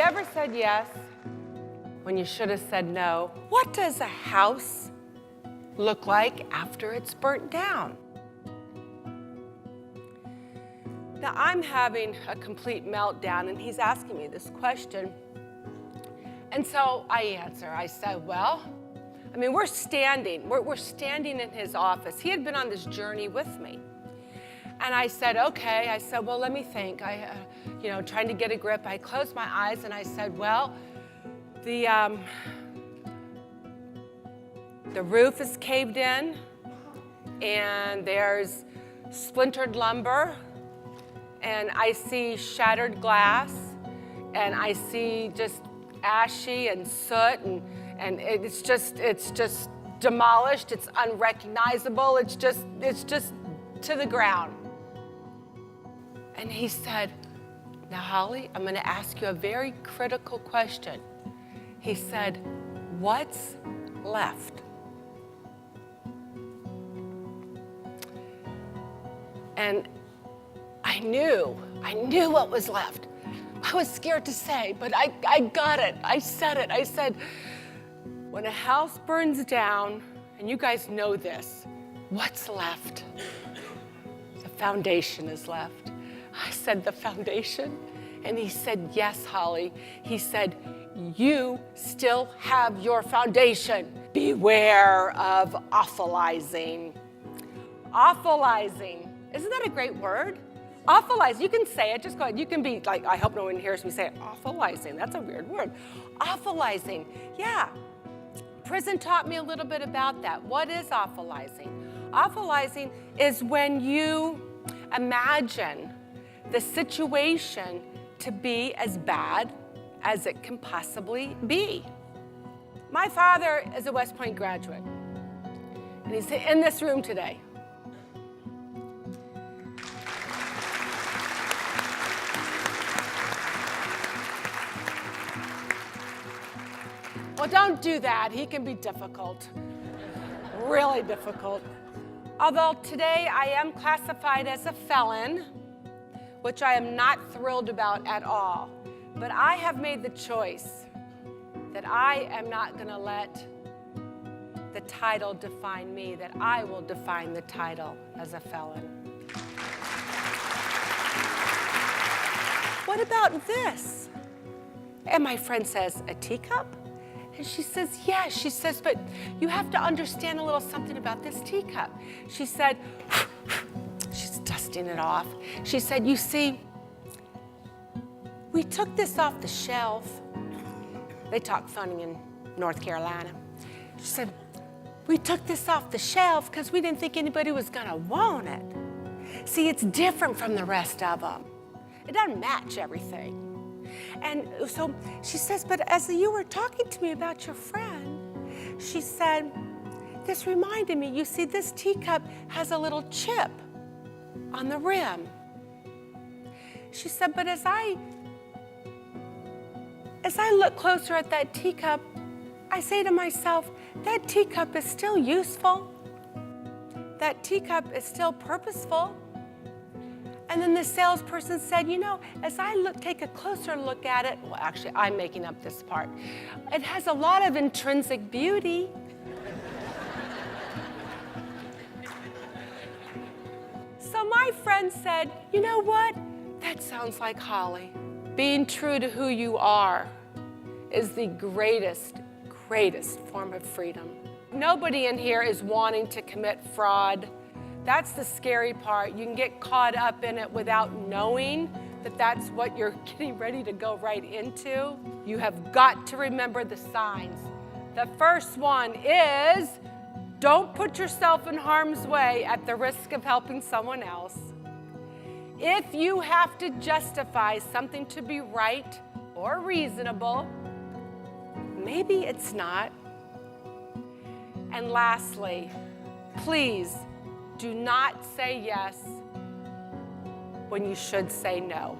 ever said yes when you should have said no? What does a house look like after it's burnt down? Now, I'm having a complete meltdown, and he's asking me this question. And so I answer. I said, well, I mean, we're standing in his office. He had been on this journey with me. And I said, okay. I said, well, let me think. Trying to get a grip. I closed my eyes, and I said, well, the roof is caved in, and there's splintered lumber, and I see shattered glass, and I see just ashy and soot, and it's just demolished. It's unrecognizable. It's just to the ground. And he said, now, Holly, I'm going to ask you a very critical question. He said, what's left? And I knew what was left. I was scared to say, but I got it. I said it. I said, when a house burns down, and you guys know this, what's left? The foundation is left. I said, the foundation? And he said, yes, Holly. He said, you still have your foundation. Beware of awfulizing. Awfulizing. Isn't that a great word? Awfulize. You can say it. Just go ahead. You can be like, I hope no one hears me say it. Awfulizing. That's a weird word. Awfulizing. Yeah. Prison taught me a little bit about that. What is awfulizing? Awfulizing is when you imagine the situation to be as bad as it can possibly be. My father is a West Point graduate, and he's in this room today. Well, don't do that. He can be difficult, really difficult. Although today I am classified as a felon, which I am not thrilled about at all. But I have made the choice that I am not going to let the title define me, that I will define the title as a felon. What about this? And my friend says, a teacup? And she says, yes. She says, but you have to understand a little something about this teacup. She said, she's dusting it off. She said, you see, we took this off the shelf. They talk funny in North Carolina. She said, we took this off the shelf because we didn't think anybody was going to want it. See, it's different from the rest of them. It doesn't match everything. And so she says, but as you were talking to me about your friend, she said, this reminded me, you see, this teacup has a little chip on the rim. She said, but as I look closer at that teacup, I say to myself, that teacup is still useful. That teacup is still purposeful. And then the salesperson said, you know, as I take a closer look at it, well, actually, I'm making up this part. It has a lot of intrinsic beauty. So my friend said, you know what? That sounds like Holly. Being true to who you are is the greatest form of freedom. Nobody in here is wanting to commit fraud. That's the scary part. You can get caught up in it without knowing that that's what you're getting ready to go right into. You have got to remember the signs. The first one is, don't put yourself in harm's way at the risk of helping someone else. If you have to justify something to be right or reasonable, maybe it's not. And lastly, please, do not say yes when you should say no.